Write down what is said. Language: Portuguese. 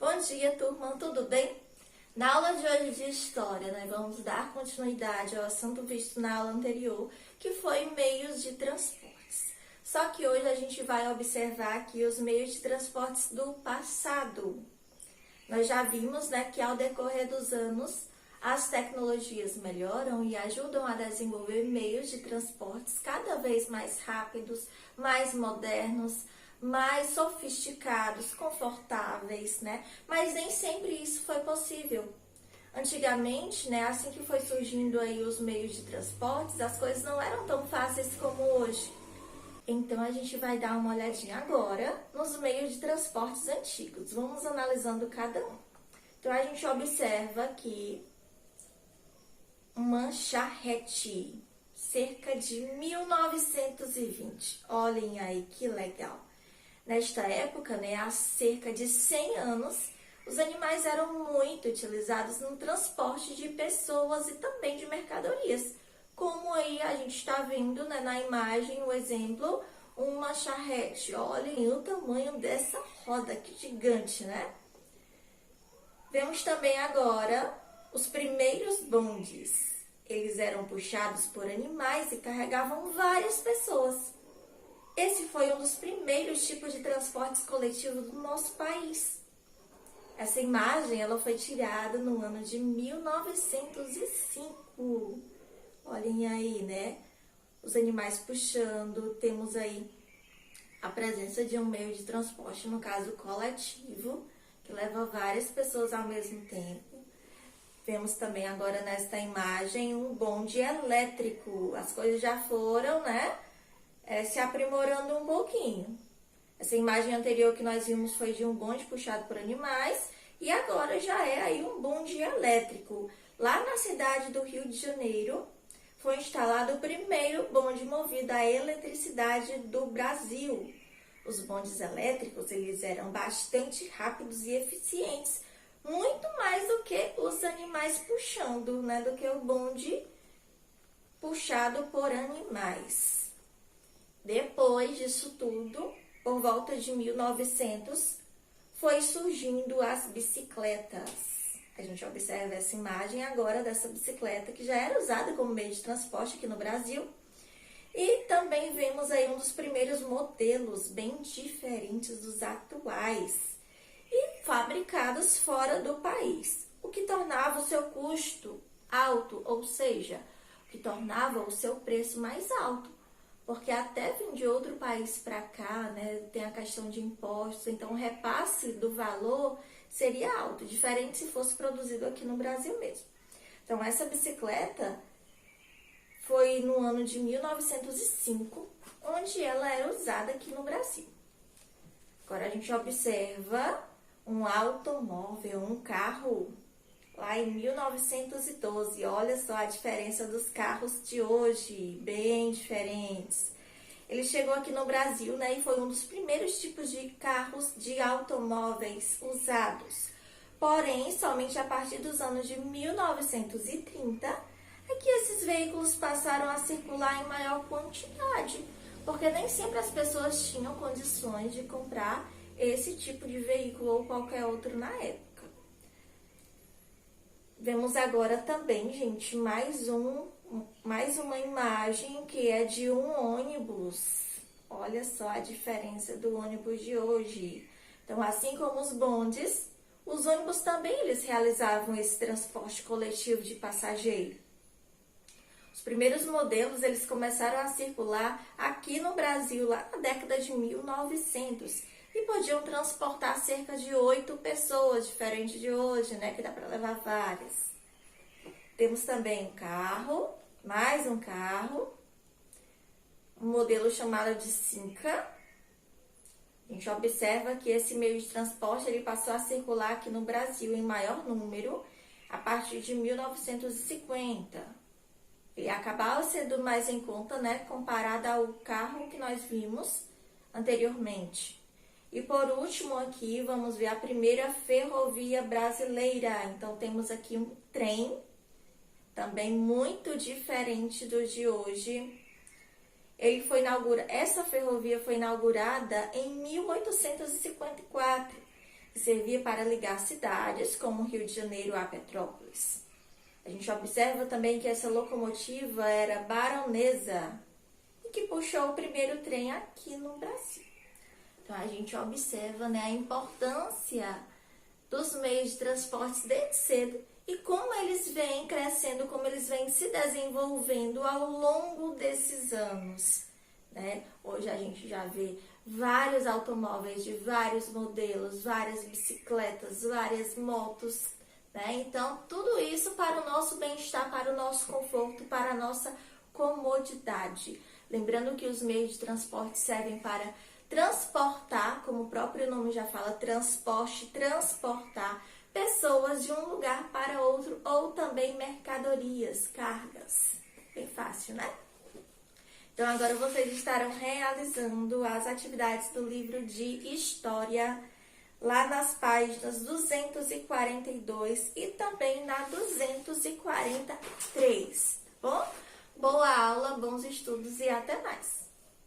Bom dia, turma, tudo bem? Na aula de hoje de História, vamos dar continuidade ao assunto visto na aula anterior, que foi meios de transportes. Só que hoje a gente vai observar aqui os meios de transportes do passado. Nós já vimos, que ao decorrer dos anos, as tecnologias melhoram e ajudam a desenvolver meios de transportes cada vez mais rápidos, mais modernos, mais sofisticados, confortáveis, Mas nem sempre isso foi possível. Antigamente, assim que foi surgindo aí os meios de transportes, as coisas não eram tão fáceis como hoje. Então, a gente vai dar uma olhadinha agora nos meios de transportes antigos. Vamos analisando cada um. Então, a gente observa aqui uma charrete, cerca de 1920. Olhem aí que legal. Nesta época, há cerca de 100 anos, os animais eram muito utilizados no transporte de pessoas e também de mercadorias. Como aí a gente está vendo, na imagem, o exemplo, uma charrete. Olhem o tamanho dessa roda, que gigante, Vemos também agora os primeiros bondes. Eles eram puxados por animais e carregavam várias pessoas. Esse foi um dos primeiros tipos de transportes coletivos do nosso país. Essa imagem ela foi tirada no ano de 1905. Olhem aí, os animais puxando. Temos aí a presença de um meio de transporte, no caso coletivo, que leva várias pessoas ao mesmo tempo. Vemos também agora nesta imagem um bonde elétrico. As coisas já foram, se aprimorando um pouquinho. Essa imagem anterior que nós vimos foi de um bonde puxado por animais e agora já é aí um bonde elétrico. Lá na cidade do Rio de Janeiro foi instalado o primeiro bonde movido à eletricidade do Brasil. Os bondes elétricos, eles eram bastante rápidos e eficientes, muito mais do que os animais puxando, do que o bonde puxado por animais. Depois disso tudo, por volta de 1900, foi surgindo as bicicletas. A gente observa essa imagem agora dessa bicicleta que já era usada como meio de transporte aqui no Brasil. E também vemos aí um dos primeiros modelos bem diferentes dos atuais e fabricados fora do país, o que tornava o seu custo alto, ou seja, o que tornava o seu preço mais alto. Porque até vir de outro país para cá, tem a questão de impostos, então o repasse do valor seria alto, diferente se fosse produzido aqui no Brasil mesmo. Então, essa bicicleta foi no ano de 1905, onde ela era usada aqui no Brasil. Agora, a gente observa um automóvel, um carro, lá em 1912, olha só a diferença dos carros de hoje, bem diferentes. Ele chegou aqui no Brasil, e foi um dos primeiros tipos de carros de automóveis usados. Porém, somente a partir dos anos de 1930 é que esses veículos passaram a circular em maior quantidade, porque nem sempre as pessoas tinham condições de comprar esse tipo de veículo ou qualquer outro na época. Vemos agora também, gente, mais uma imagem que é de um ônibus. Olha só a diferença do ônibus de hoje. Então, assim como os bondes, os ônibus também eles realizavam esse transporte coletivo de passageiro. Os primeiros modelos eles começaram a circular aqui no Brasil lá na década de 1900 e podiam transportar cerca de 8 pessoas, diferente de hoje, que dá para levar várias. Temos também um carro, mais um carro, um modelo chamado de Cinca. A gente observa que esse meio de transporte ele passou a circular aqui no Brasil em maior número a partir de 1950. Ele acabava sendo mais em conta, comparado ao carro que nós vimos anteriormente. E por último aqui, vamos ver a primeira ferrovia brasileira. Então, temos aqui um trem, também muito diferente do de hoje. Essa ferrovia foi inaugurada em 1854 que servia para ligar cidades como Rio de Janeiro a Petrópolis. A gente observa também que essa locomotiva era baronesa e que puxou o primeiro trem aqui no Brasil. Então, a gente observa, né, a importância dos meios de transportes desde cedo e como eles vêm crescendo, como eles vêm se desenvolvendo ao longo desses anos, né? Hoje a gente já vê vários automóveis de vários modelos, várias bicicletas, várias motos, né? Então, tudo isso para o nosso bem-estar, para o nosso conforto, para a nossa comodidade. Lembrando que os meios de transporte servem para transportar, como o próprio nome já fala, transporte, transportar pessoas de um lugar para outro ou também mercadorias, cargas. Bem fácil, né? Então, agora vocês estarão realizando as atividades do livro de História lá nas páginas 242 e também na 243, tá bom? Boa aula, bons estudos e até mais!